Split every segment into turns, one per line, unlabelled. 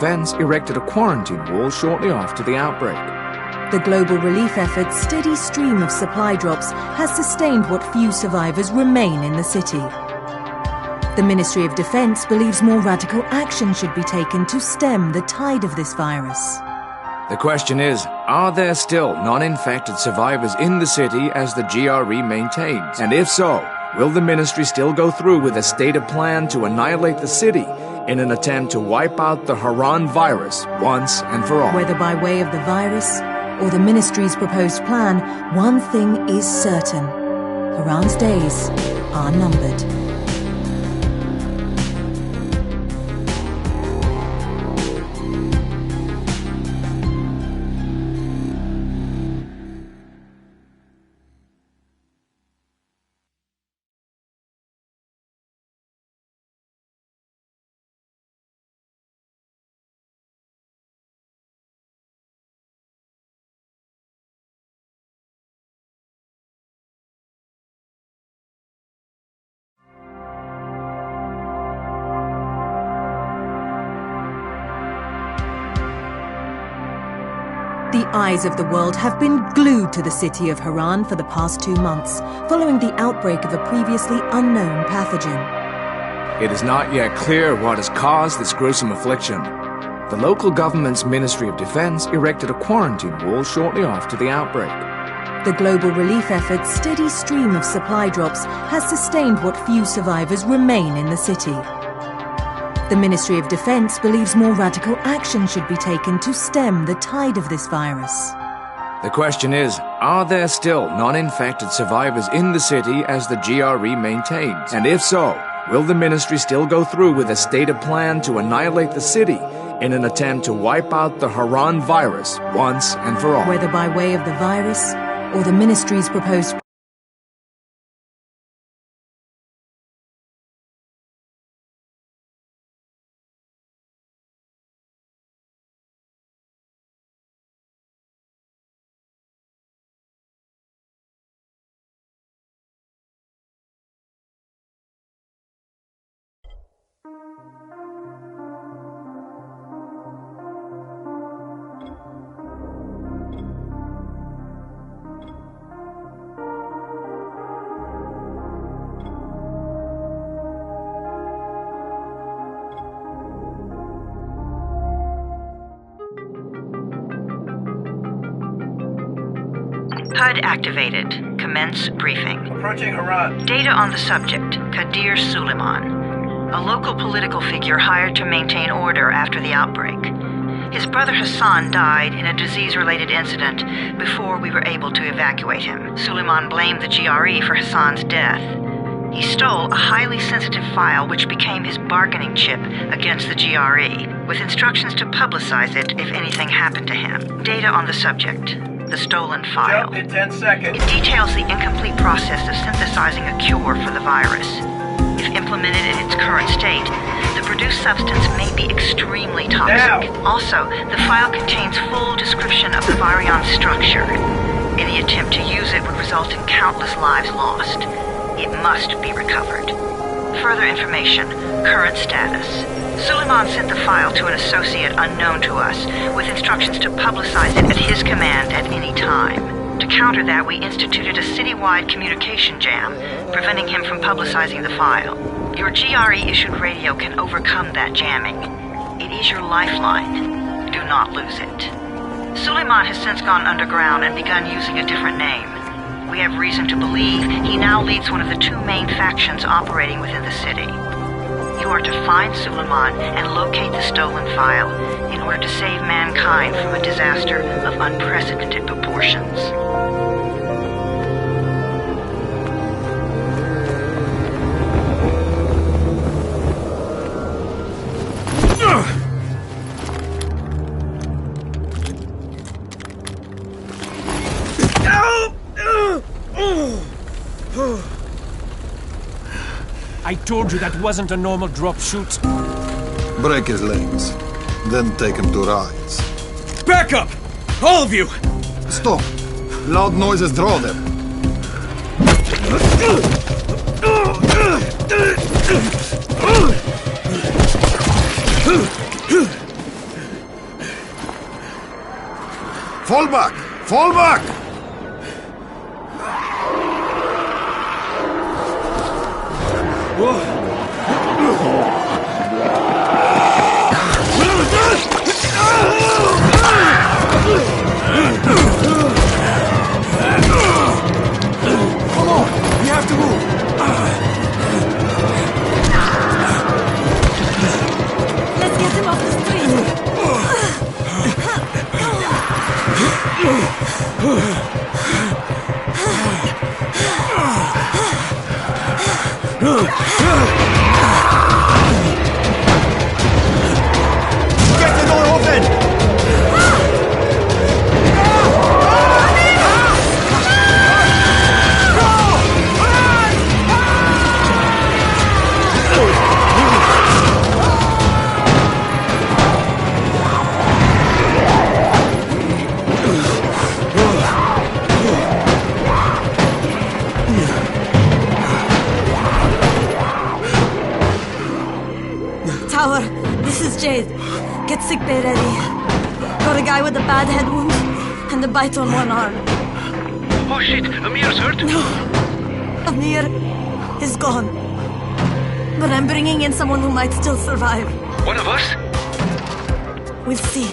Defense erected a quarantine wall shortly after the outbreak.
The global relief effort's steady stream of supply drops has sustained what few survivors remain in the city. The Ministry of Defense believes more radical action should be taken to stem the tide of this virus.
The question is, are there still non-infected survivors in the city as the GRE maintains? And if so, will the ministry still go through with a stated plan to annihilate the city in an attempt to wipe out the Haran virus once and for all?
Whether by way of the virus or the ministry's proposed plan, one thing is certain: Haran's days are numbered. The eyes of the world have been glued to the city of Haran for the past 2 months, following the outbreak of a previously unknown pathogen.
It is not yet clear what has caused this gruesome affliction. The local government's Ministry of Defense erected a quarantine wall shortly after the outbreak.
The global relief effort's steady stream of supply drops has sustained what few survivors remain in the city. The Ministry of Defense believes more radical action should be taken to stem the tide of this virus.
The question is, are there still non-infected survivors in the city as the GRE maintains? And if so, will the ministry still go through with a stated plan to annihilate the city in an attempt to wipe out the Haran virus once and for all?
Whether by way of the virus or the ministry's proposed
HUD activated. Commence briefing.
Approaching Haran.
Data on the subject, Kadir Suleiman, a local political figure hired to maintain order after the outbreak. His brother Hassan died in a disease-related incident before we were able to evacuate him. Suleiman blamed the GRE for Hassan's death. He stole a highly sensitive file which became his bargaining chip against the GRE, with instructions to publicize it if anything happened to him. Data on the subject, the stolen file.
Jump in 10 seconds.
It details the incomplete process of synthesizing a cure for the virus. If implemented in its current state, the produced substance may be extremely toxic.
Now.
Also, the file contains full description of the virion structure. Any attempt to use it would result in countless lives lost. It must be recovered. Further information, current status. Suleiman sent the file to an associate unknown to us, with instructions to publicize it at his command at any time. To counter that, we instituted a citywide communication jam, preventing him from publicizing the file. Your GRE-issued radio can overcome that jamming. It is your lifeline. Do not lose it. Suleiman has since gone underground and begun using a different name. We have reason to believe he now leads one of the 2 main factions operating within the city. You are to find Suleiman and locate the stolen file in order to save mankind from a disaster of unprecedented proportions.
I told you that wasn't a normal drop shoot.
Break his legs, then take him to rides.
Back up! All of you!
Stop! Loud noises draw them. Fall back! Fall back!
Come on! We have to move!
Let's get him off the street.
Get the door open!
Tower, this is Jade. Get sickbay ready. Got a guy with a bad head wound and a bite on one arm.
Oh shit, Amir's hurt?
Amir is gone. But I'm bringing in someone who might still survive.
One of us?
We'll see.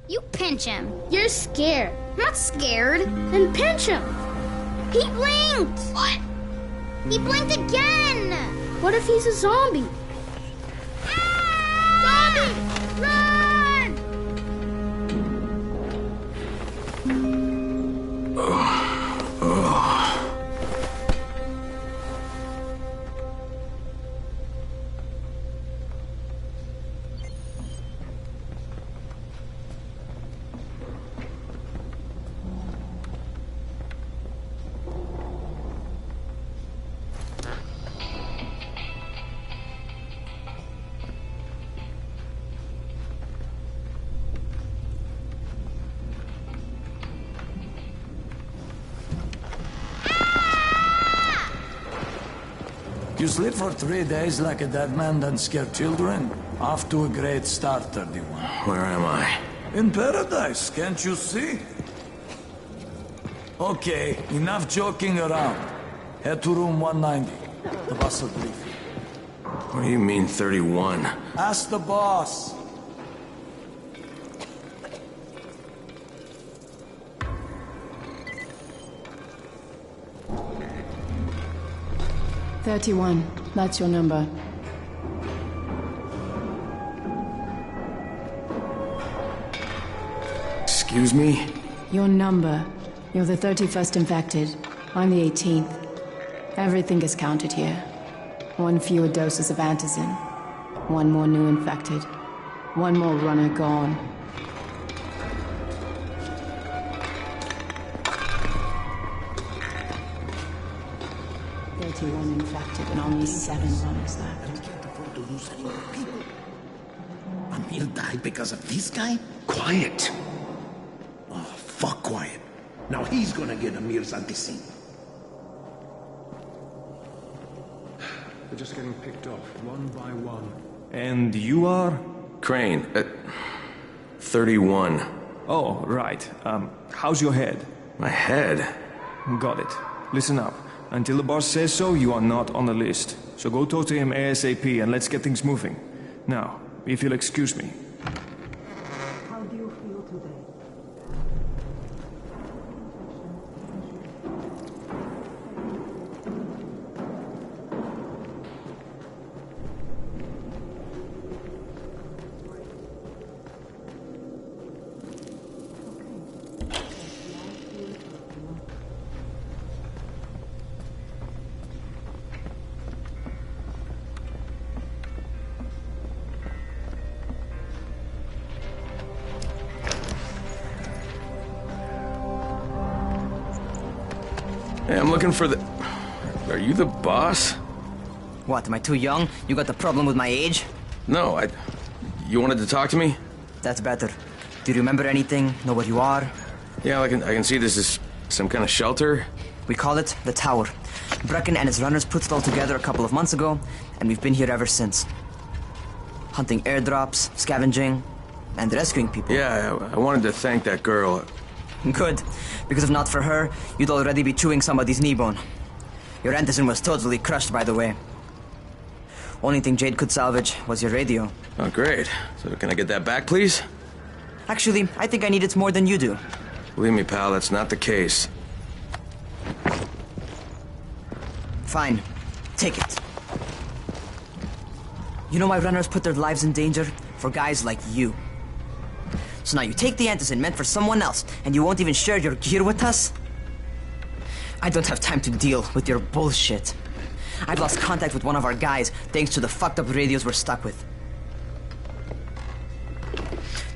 You pinch him. You're scared. I'm not scared. Then pinch him. He blinked. What? He blinked again. What if he's a zombie? Zombie! Run!
You sleep for 3 days like a dead man, then scare children? Off to a great start, 31.
Where am I?
In paradise, can't you see? Okay, enough joking around. Head to room 190. The boss will brief you.
What do you mean, 31?
Ask the boss.
That's your number.
Excuse me?
Your number. You're the 31st infected. I'm the 18th. Everything is counted here. 1 fewer doses of antizin. 1 more new infected. 1 more runner gone. One infected and only 7 runners left.
We can't afford to lose any more people. Amir died because of this guy?
Quiet.
Oh, fuck quiet. Now he's gonna get Amir's anti-scene.
They're just getting picked off, one by one. And you are?
Crane, 31.
Oh, right. How's your head?
My head?
Got it. Listen up. Until the boss says so, you are not on the list. So go talk to him ASAP and let's get things moving. Now, if you'll excuse me.
How do you feel today?
Hey, I'm looking for the... Are you the boss?
What, am I too young? You got the problem with my age?
No, You wanted to talk to me?
That's better. Do you remember anything? Know where you are?
Yeah, I can see this is some kind of shelter.
We call it the Tower. Brecken and his runners put it all together a couple of months ago, and we've been here ever since. Hunting airdrops, scavenging, and rescuing people.
Yeah, I wanted to thank that girl.
Good, because if not for her, you'd already be chewing somebody's knee bone. Your antizin was totally crushed, by the way. Only thing Jade could salvage was your radio.
Oh, great. So can I get that back, please?
Actually, I think I need it more than you do.
Believe me, pal, that's not the case.
Fine. Take it. You know why runners put their lives in danger? For guys like you. So now you take the antizin meant for someone else, and you won't even share your gear with us? I don't have time to deal with your bullshit. I've lost contact with one of our guys thanks to the fucked up radios we're stuck with.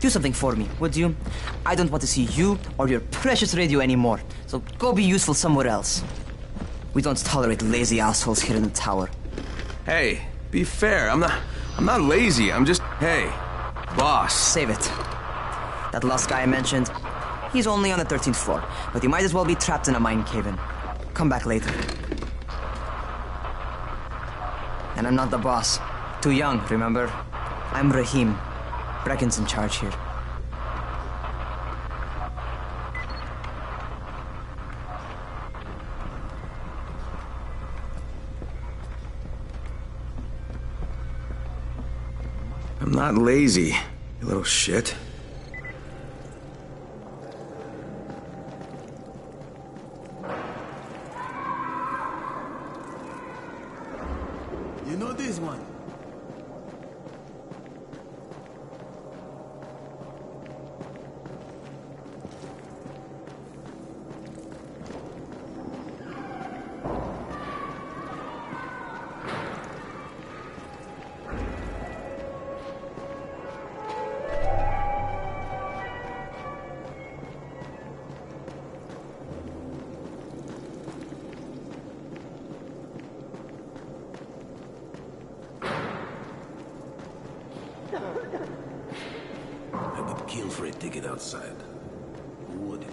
Do something for me, would you? I don't want to see you or your precious radio anymore, so go be useful somewhere else. We don't tolerate lazy assholes here in the tower.
Hey, be fair. I'm not lazy. I'm just, hey, boss.
Save it. That last guy I mentioned, he's only on the 13th floor, but he might as well be trapped in a mine cave-in. Come back later. And I'm not the boss. Too young, remember? I'm Rahim. Brecken's in charge here.
I'm not lazy, you little shit.
You know this one.
I would kill for a ticket outside. Who would?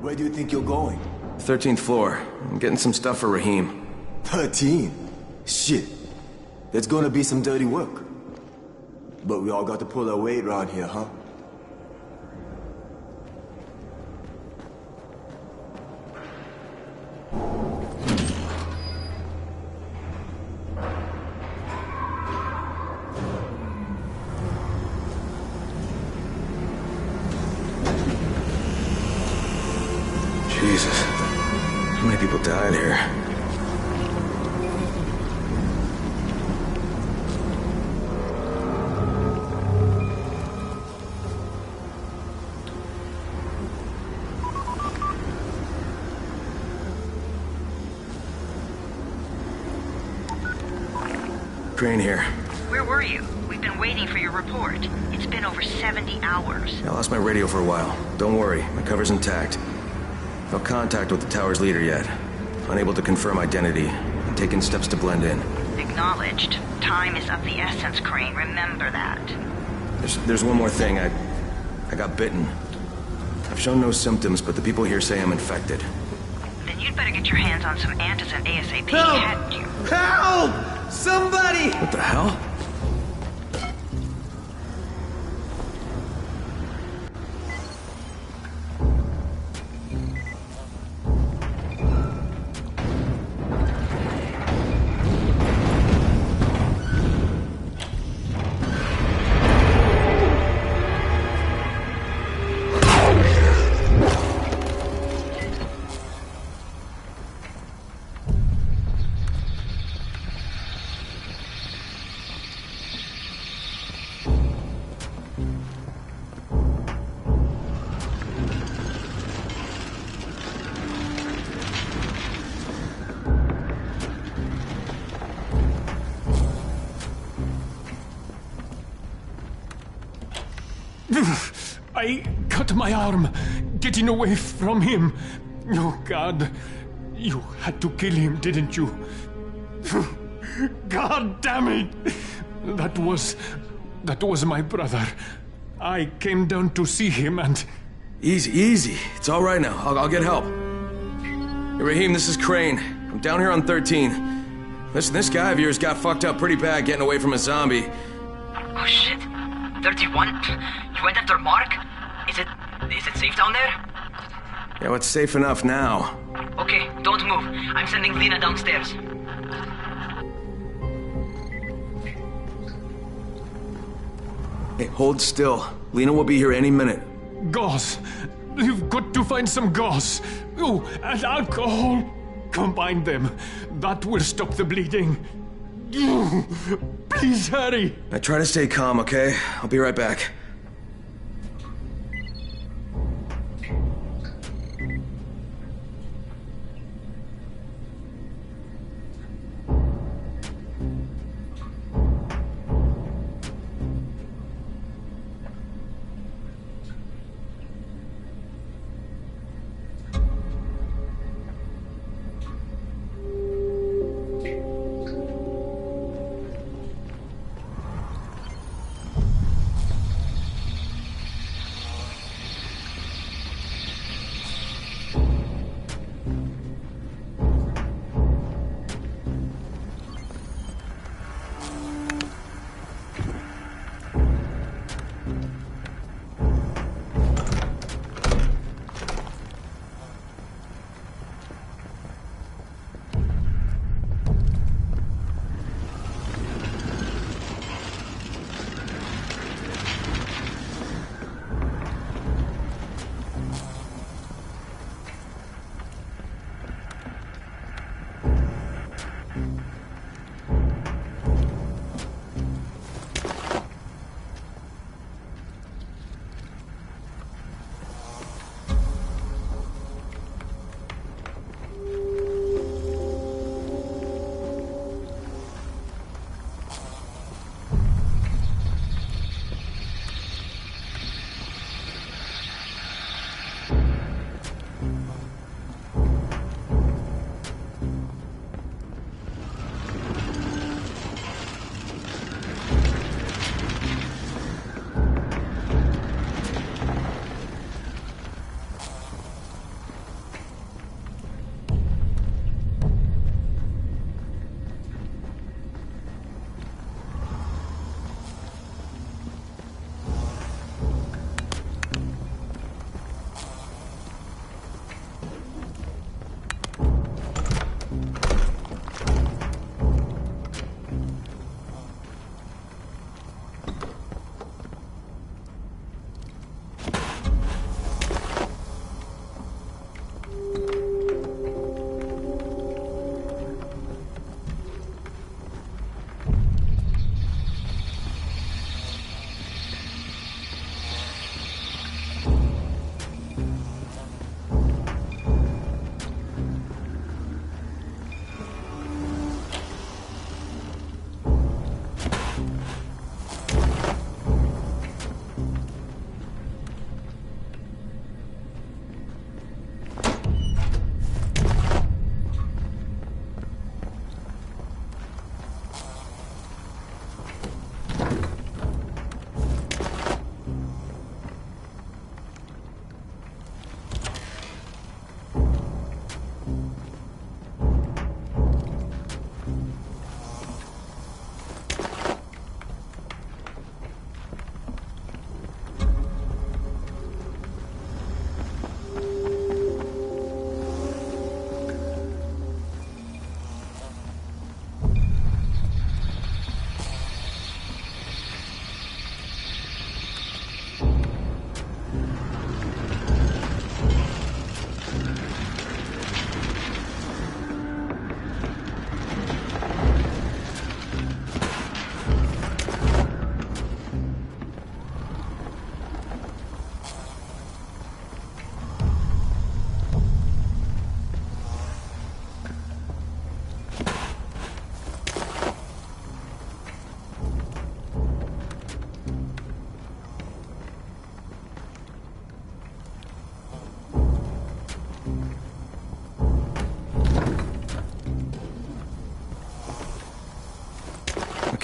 Where do you think you're going?
13th floor. I'm getting some stuff for Rahim.
13? Shit. There's gonna be some dirty work. But we all got to pull our weight around here, huh?
Jesus. How many people died here? Crane here.
Where were you? We've been waiting for your report. It's been over 70 hours.
I lost my radio for a while. Don't worry, my cover's intact. No contact with the tower's leader yet. Unable to confirm identity. I'm taking steps to blend in.
Acknowledged. Time is of the essence, Crane. Remember that.
There's one more thing. I got bitten. I've shown no symptoms, but the people here say I'm infected.
Then you'd better get your hands on some antizin ASAP,
Help!
hadn't you?
Help! Somebody!
What the hell?
I cut my arm getting away from him. Oh, God. You had to kill him, didn't you? God damn it! That was my brother. I came down to see him and...
Easy. It's all right now. I'll get help. Hey, Raheem, this is Crane. I'm down here on 13. Listen, this guy of yours got fucked up pretty bad getting away from a zombie.
Oh, shit. 31? You went after Mark? Is it safe down there?
Yeah, well, it's safe enough now.
Okay, don't move. I'm sending Lena downstairs.
Hey, hold still. Lena will be here any minute.
Gauze. You've got to find some gauze. Oh, and alcohol. Combine them. That will stop the bleeding. Please hurry.
Now try to stay calm, okay? I'll be right back.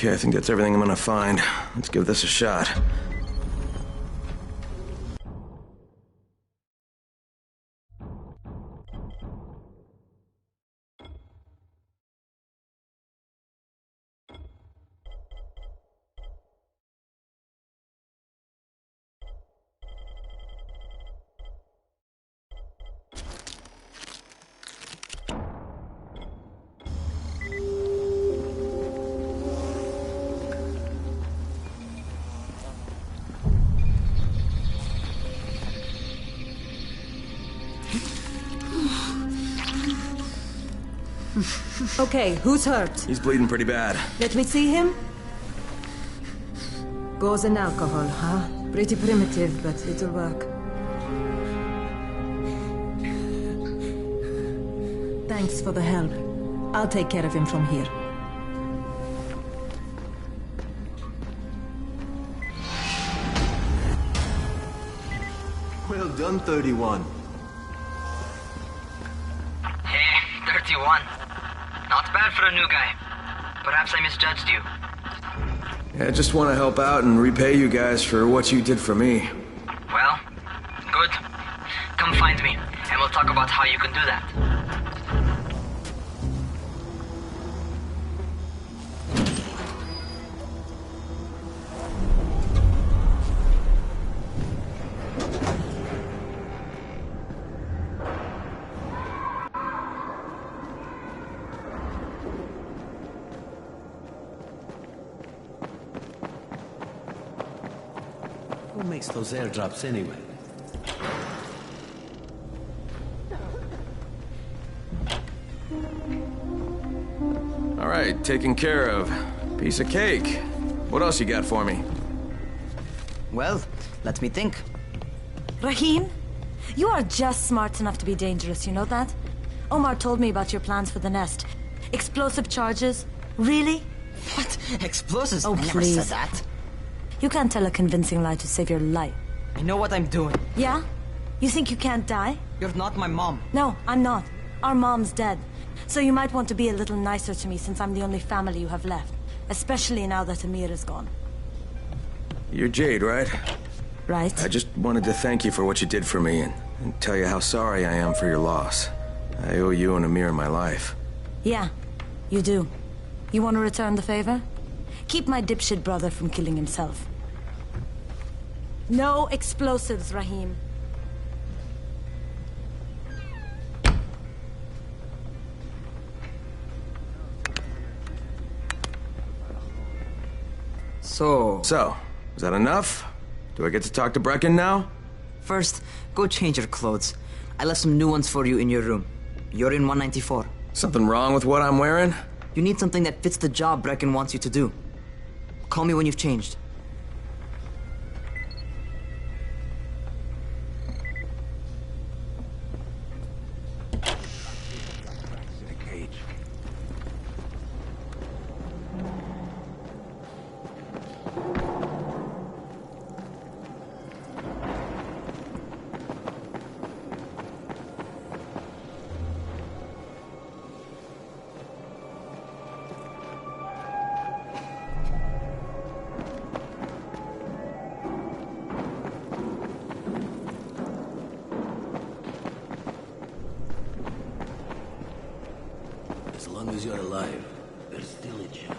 Okay, I think that's everything I'm gonna find. Let's give this a shot.
Okay, who's hurt?
He's bleeding pretty bad.
Let me see him. Gauze and alcohol, huh? Pretty primitive, but it'll work. Thanks for the help. I'll take care of him from here.
Well done, 31.
Hey, 31. Not bad for a new guy. Perhaps I misjudged you.
Yeah, I just want to help out and repay you guys for what you did for me.
Well, good. Come find me, and we'll talk about how you can do that.
Who makes those airdrops anyway?
All right, taken care of. Piece of cake. What else you got for me?
Well, let me think.
Rahim, you are just smart enough to be dangerous, you know that? Omar told me about your plans for the nest. Explosive charges? Really?
What? Explosives?
Oh,
I never
please.
said that.
You can't tell a convincing lie to save your life.
I know what I'm doing.
Yeah? You think you can't die?
You're not my mom.
No, I'm not. Our mom's dead. So you might want to be a little nicer to me since I'm the only family you have left. Especially now that Amir is gone.
You're Jade, right?
Right.
I just wanted to thank you for what you did for me and tell you how sorry I am for your loss. I owe you and Amir my life.
Yeah, you do. You want to return the favor? Keep my dipshit brother from killing himself. No explosives, Rahim.
So, is that enough? Do I get to talk to Brecken now?
First, go change your clothes. I left some new ones for you in your room. You're in 194.
Something wrong with what I'm wearing?
You need something that fits the job Brecken wants you to do. Call me when you've changed.
As long as you're alive, there's still a chance.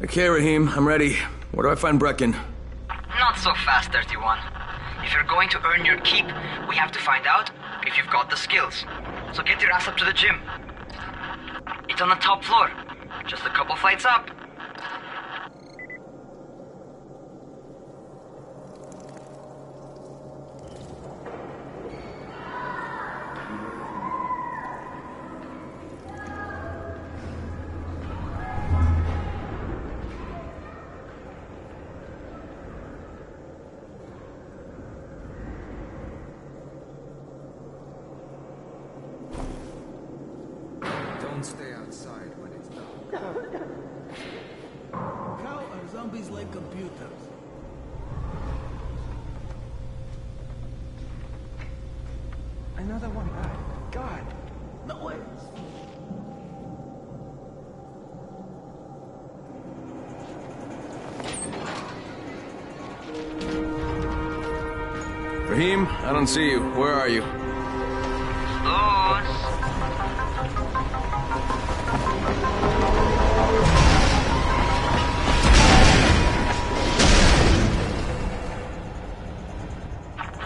Okay, Raheem, I'm ready. Where do I find Brecken?
Not so fast, 31. If you're going to earn your keep, we have to find out if you've got the skills. So get your ass up to the gym. It's on the top floor. Just a couple flights up.
Stay outside when it's dark.
How are zombies like computers?
Another one back. God.
No way.
Raheem, I don't see you. Where are you?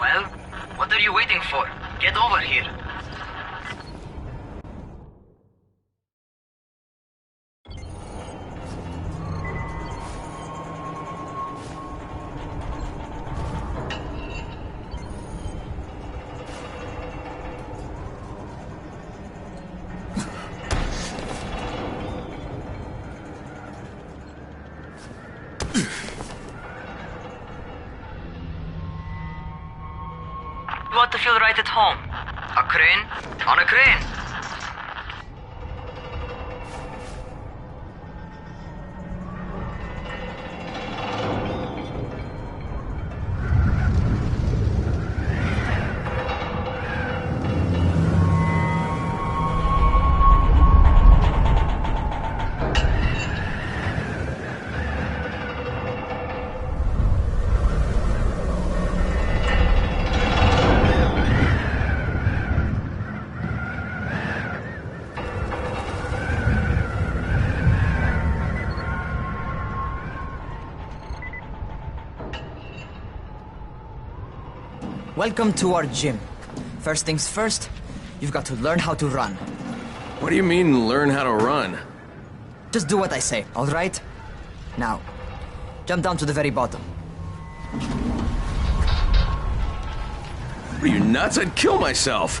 Well, what are you waiting for? Get over here. You want to feel right at home. A crane on a crane. Welcome to our gym. First things first, you've got to learn how to run.
What do you mean, learn how to run?
Just do what I say, all right? Now, jump down to the very bottom.
Are you nuts? I'd kill myself.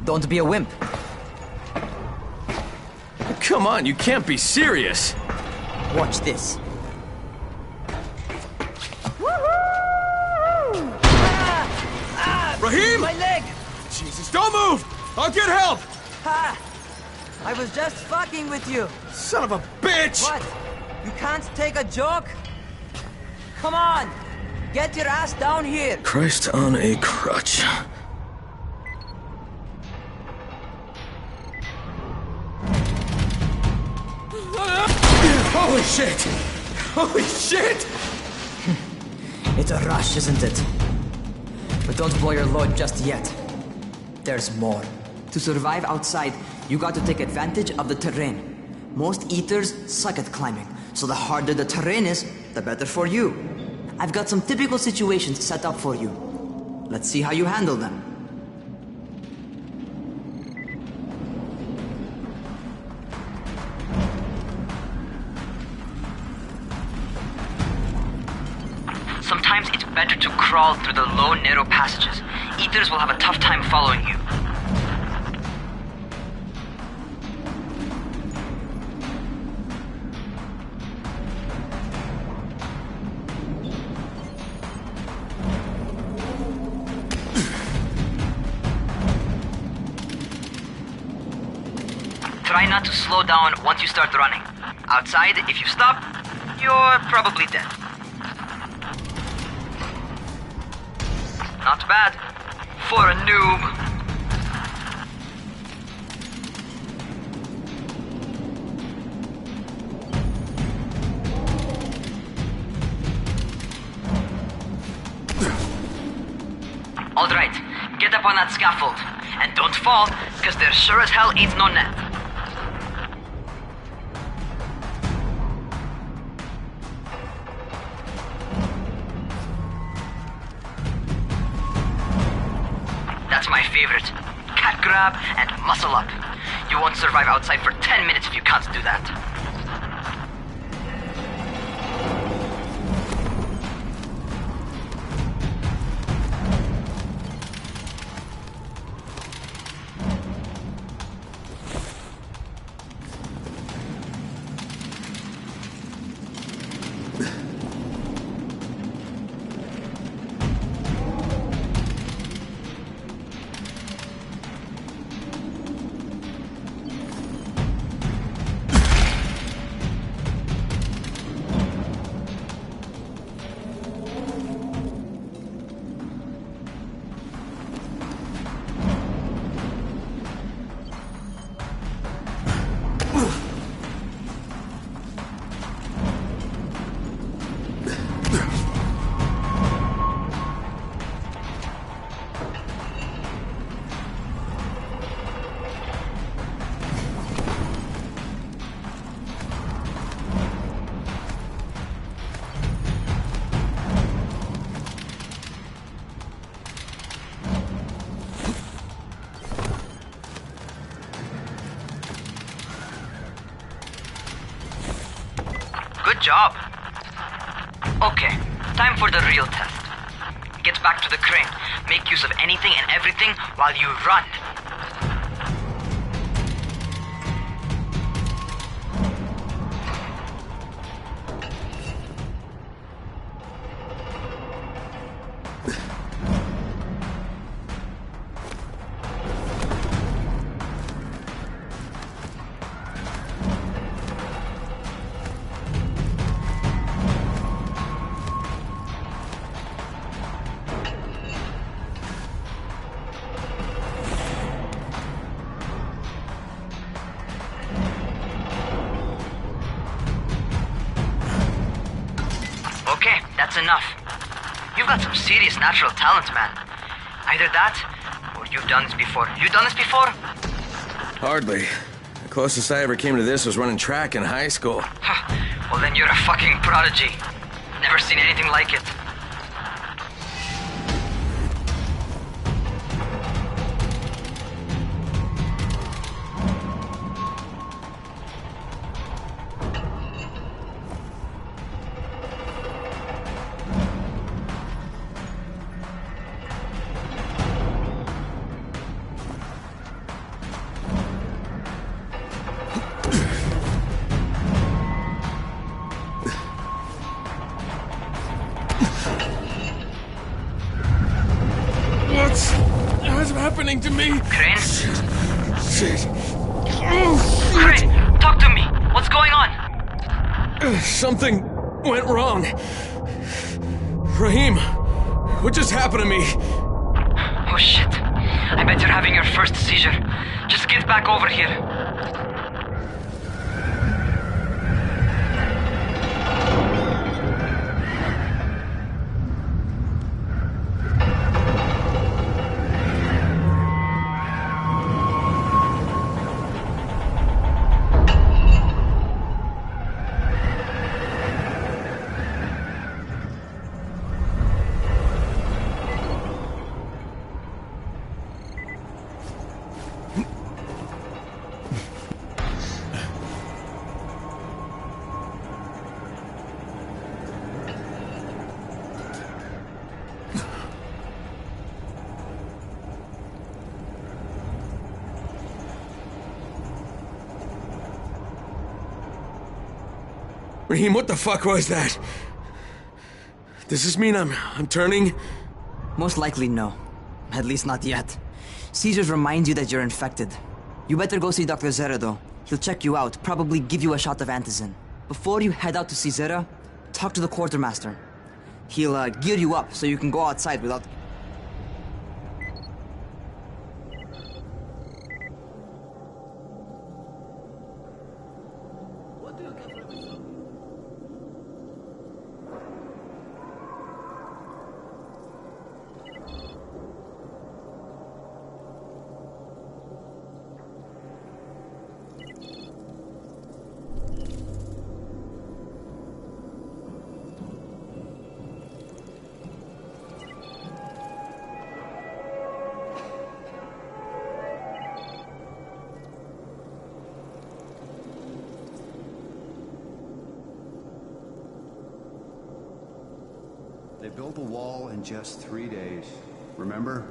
Don't be a wimp.
Come on, you can't be serious.
Watch this.
Raheem!
My leg!
Jesus, don't move! I'll get help!
Ha! I was just fucking with you.
Son of a bitch!
What? You can't take a joke? Come on! Get your ass down here!
Christ on a crutch. Holy shit! Holy shit!
It's a rush, isn't it? But don't blow your load just yet. There's more. To survive outside, you got to take advantage of the terrain. Most eaters suck at climbing, so the harder the terrain is, the better for you. I've got some typical situations set up for you. Let's see how you handle them. Sometimes it's better to crawl through the low, narrow passages. Eaters will have a tough time following you. Try not to slow down once you start running. Outside, if you stop, you're probably dead. Not bad. For a noob. All right, get up on that scaffold. And don't fall, because there sure as hell ain't no net. That's my favorite. Cat grab and muscle up. You won't survive outside for 10 minutes if you can't do that. Good job. Okay, time for the real test. Get back to the crane. Make use of anything and everything while you run. Okay, that's enough. You've got some serious natural talent, man. Either that, or you've done this before. You done this before?
Hardly. The closest I ever came to this was running track in high school.
Well, then you're a fucking prodigy. Never seen anything like it.
What's happening to me?
Crane?
Shit.
Crane, talk to me. What's going on?
Something went wrong. Rahim, what just happened to me?
Oh shit. I bet you're having your first seizure. Just get back over here.
Rahim, what the fuck was that? Does this mean I'm turning?
Most likely no. At least not yet. Seizures remind you that you're infected. You better go see Dr. Zera though. He'll check you out, probably give you a shot of antizin. Before you head out to see Zera, talk to the quartermaster. He'll gear you up so you can go outside without...
They built the wall in just 3 days. Remember?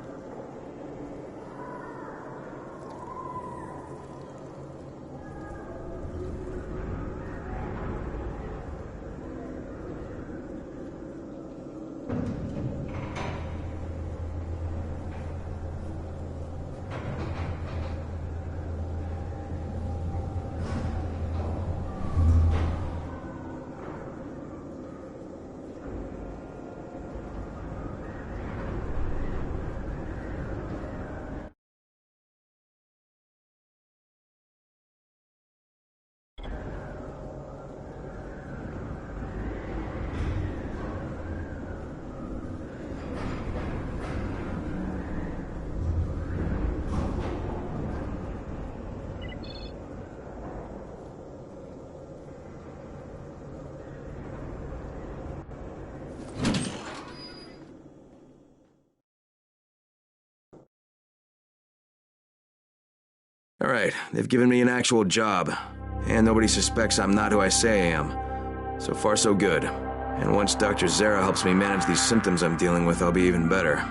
Alright, they've given me an actual job, and nobody suspects I'm not who I say I am. So far so good. And once Dr. Zara helps me manage these symptoms I'm dealing with, I'll be even better.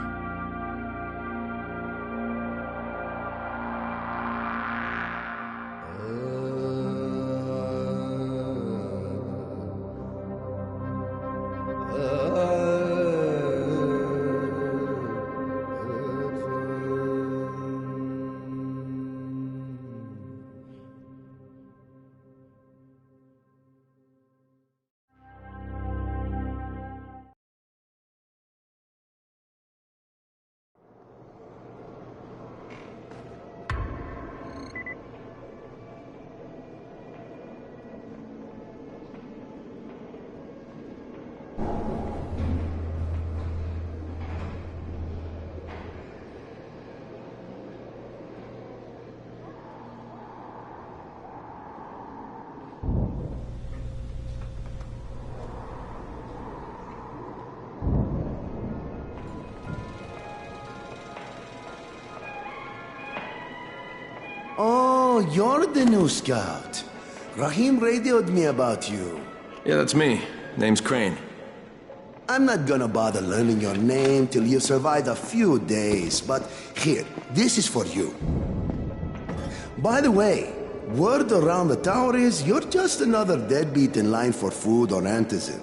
Oh, you're the new scout. Rahim radioed me about you.
Yeah, that's me. Name's Crane.
I'm not gonna bother learning your name till you've survived a few days, but here, this is for you. By the way, word around the tower is you're just another deadbeat in line for food or antizin.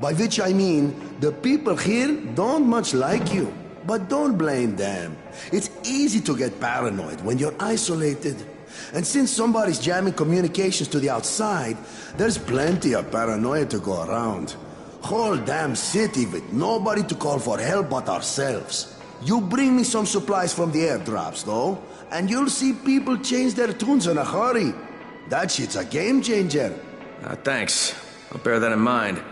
By which I mean, the people here don't much like you. But don't blame them. It's easy to get paranoid when you're isolated. And since somebody's jamming communications to the outside, there's plenty of paranoia to go around. Whole damn city with nobody to call for help but ourselves. You bring me some supplies from the airdrops, though, and you'll see people change their tunes in a hurry. That shit's a game changer.
Thanks. I'll bear that in mind.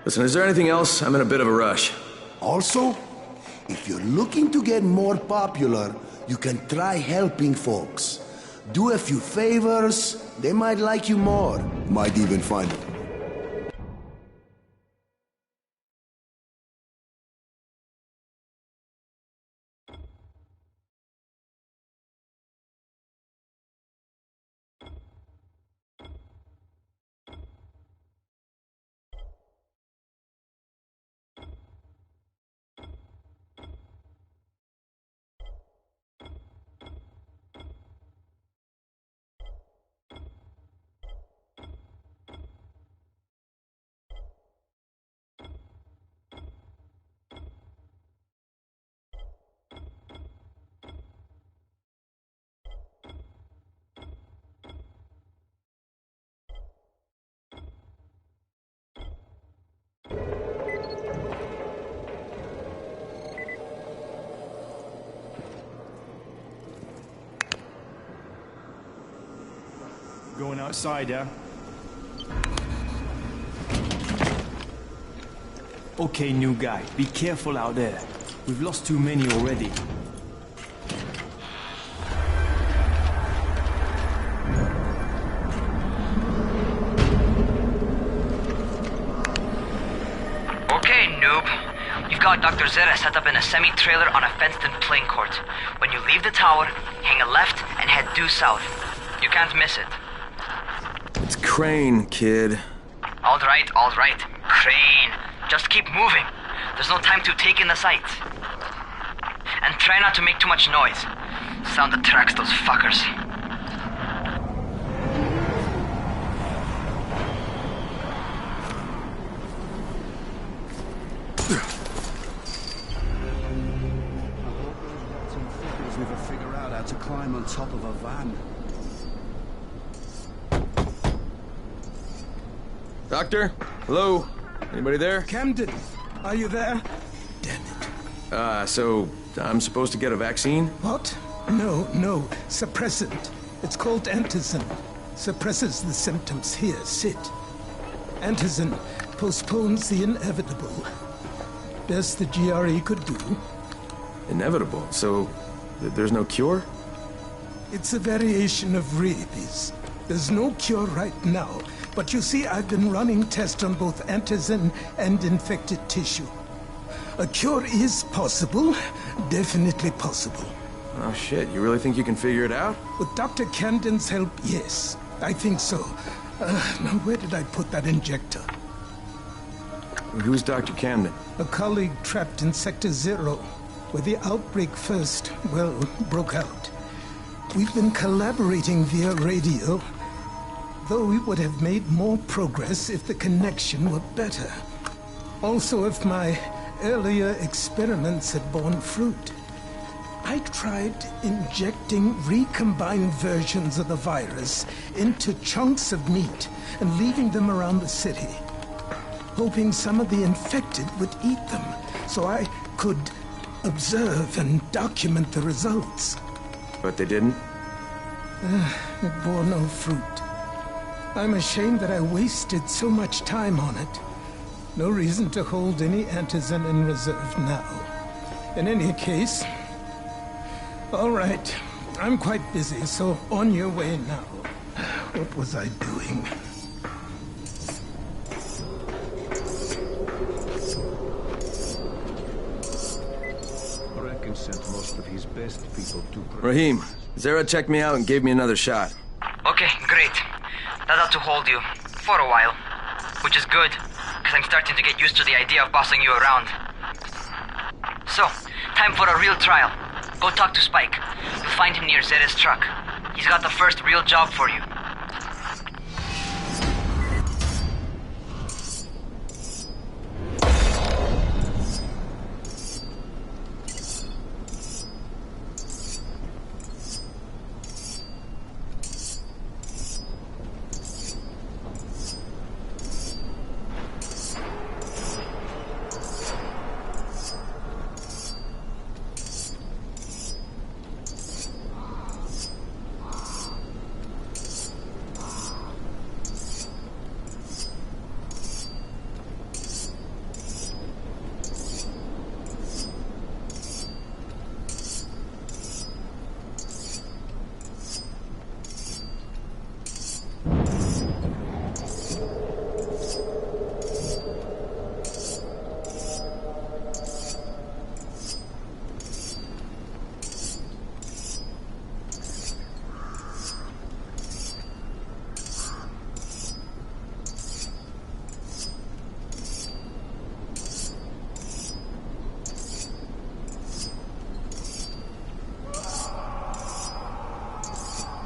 Listen, is there anything else? I'm in a bit of a rush.
Also, if you're looking to get more popular, you can try helping folks. Do a few favors, they might like you more. Might even find it.
Going outside, yeah? Okay, new guy, be careful out there. We've lost too many already.
Okay, noob. You've got Dr. Zara set up in a semi-trailer on a fenced-in playing court. When you leave the tower, hang a left and head due south. You can't miss it.
It's Crane, kid.
All right. Crane. Just keep moving. There's no time to take in the sights. And try not to make too much noise. Sound attracts those fuckers.
Never figure out how to climb on top of a van.
Doctor? Hello? Anybody there?
Camden, are you there?
So I'm supposed to get a vaccine?
What? No. Suppressant. It's called antizin. Suppresses the symptoms. Here, sit. Antizin postpones the inevitable. Best the GRE could do.
Inevitable? So there's no cure?
It's a variation of rabies. There's no cure right now. But you see, I've been running tests on both antizin and infected tissue. A cure is possible. Definitely possible.
Oh shit, you really think you can figure it out?
With Dr. Camden's help, yes. I think so. Now where did I put that injector?
Who's Dr. Camden?
A colleague trapped in Sector 0, where the outbreak first, broke out. We've been collaborating via radio, though we would have made more progress if the connection were better. Also, if my earlier experiments had borne fruit. I tried injecting recombined versions of the virus into chunks of meat and leaving them around the city, hoping some of the infected would eat them so I could observe and document the results.
But they didn't?
It bore no fruit. I'm ashamed that I wasted so much time on it. No reason to hold any antizin in reserve now. In any case, all right. I'm quite busy, so on your way now. What was I doing?
Brecken sent most of his best people to...
Rahim, Zara checked me out and gave me another shot.
Okay, great. That ought to hold you. For a while. Which is good, because I'm starting to get used to the idea of bossing you around. So, time for a real trial. Go talk to Spike. You'll find him near Zera's truck. He's got the first real job for you.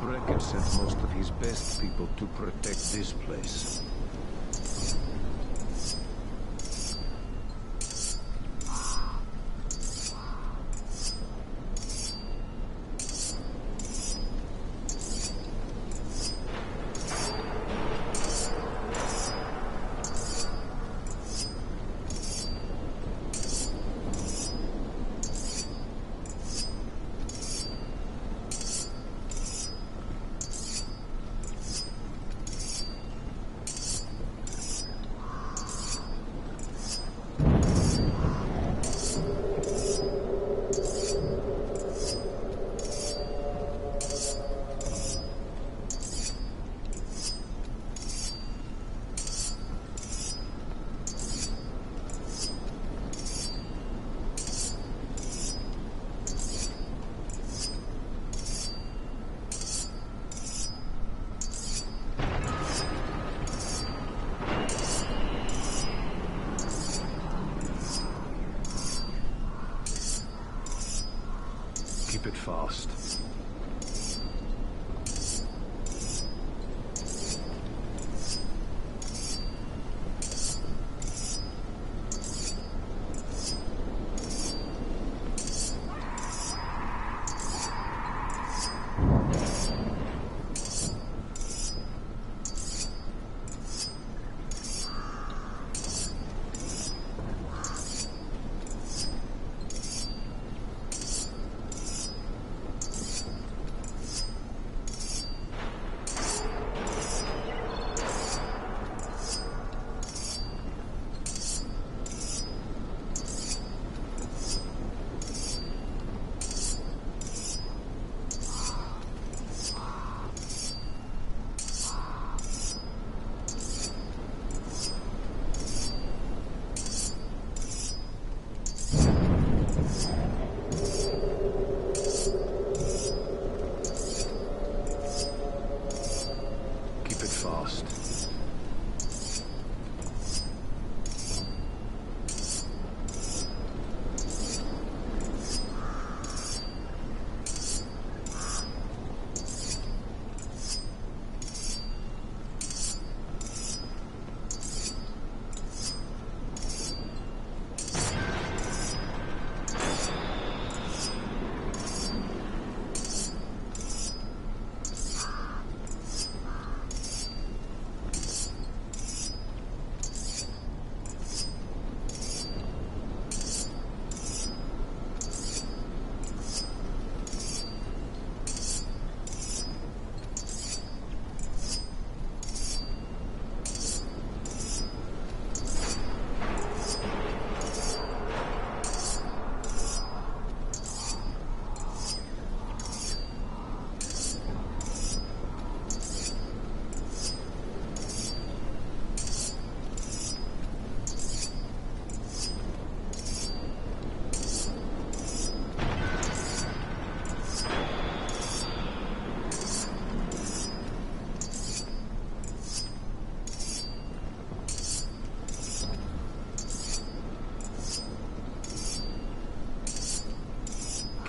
Brecken sent most of his best people to protect this place.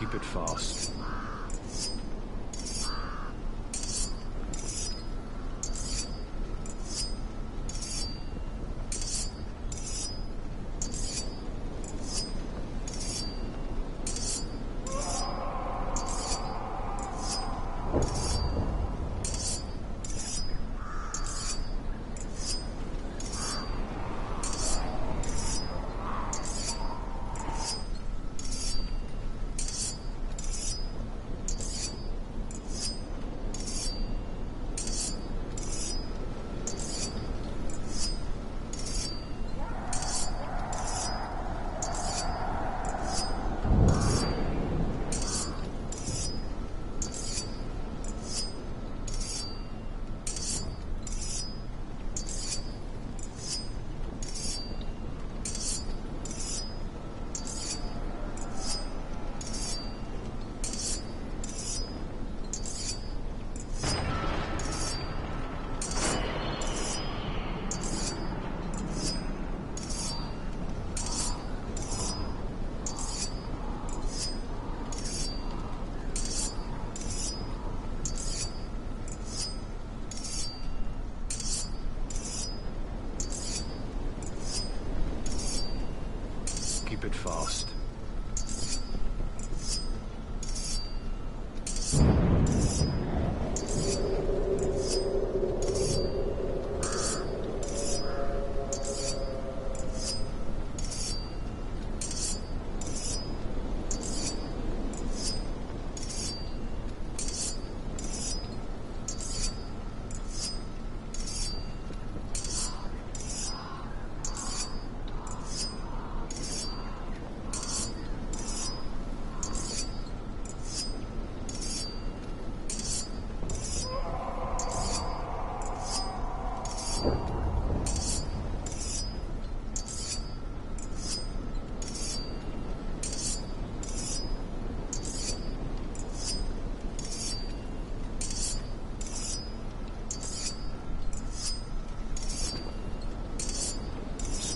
Keep it fast. Keep it fast.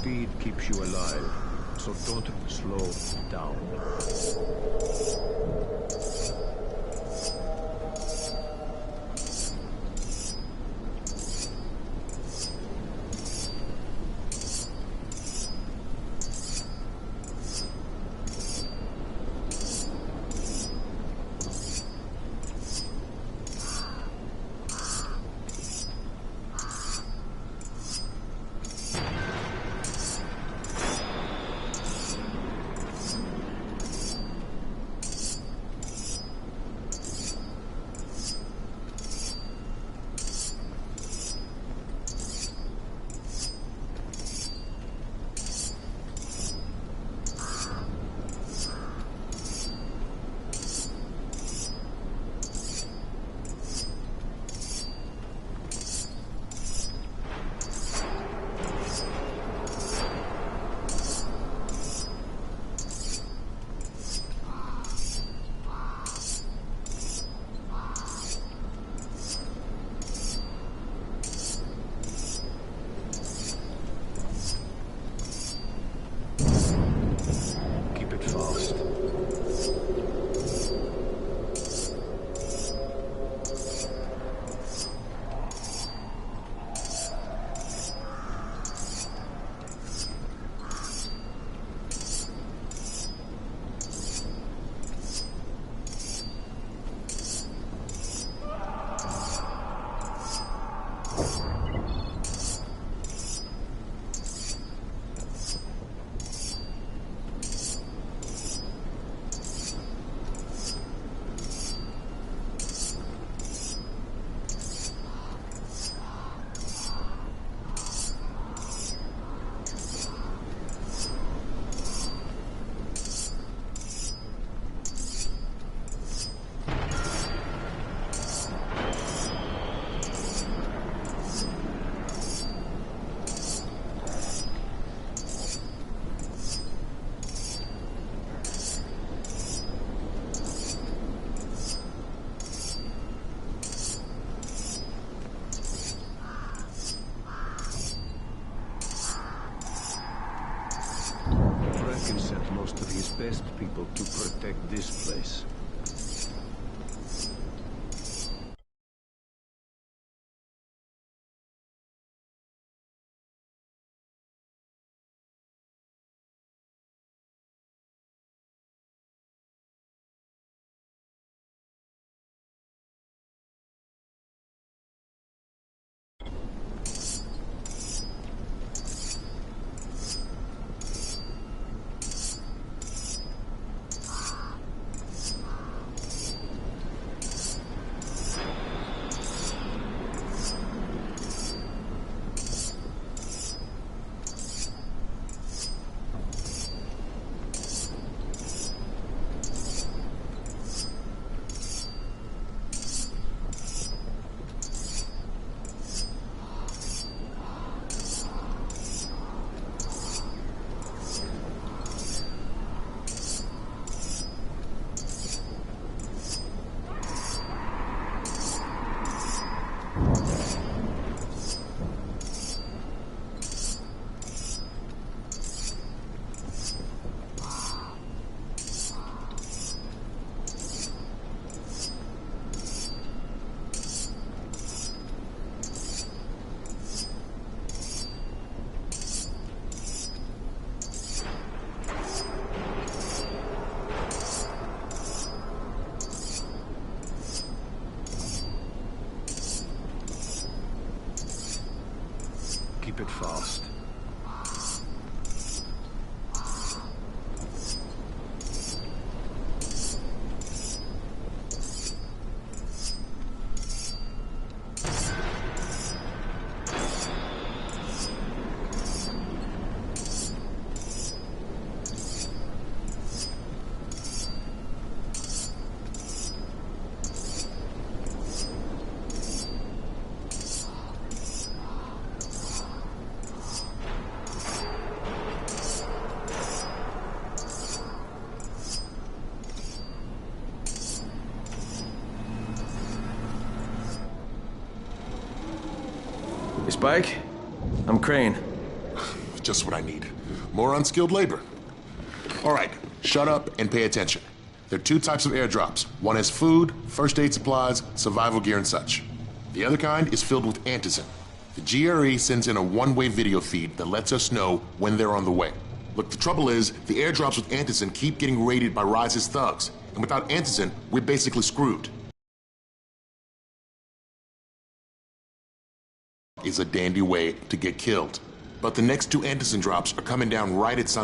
Speed keeps you alive, so don't slow down. best people to protect this place. Keep it fast.
Hey, Spike? I'm Crane.
Just what I need. More unskilled labor. All right, shut up and pay attention. There are two types of airdrops. One has food, first aid supplies, survival gear, and such. The other kind is filled with antizin. The GRE sends in a one-way video feed that lets us know when they're on the way. Look, the trouble is, the airdrops with antizin keep getting raided by Rise's thugs. And without antizin, we're basically screwed. Is a dandy way to get killed. But the next two antizin drops are coming down right at sunset.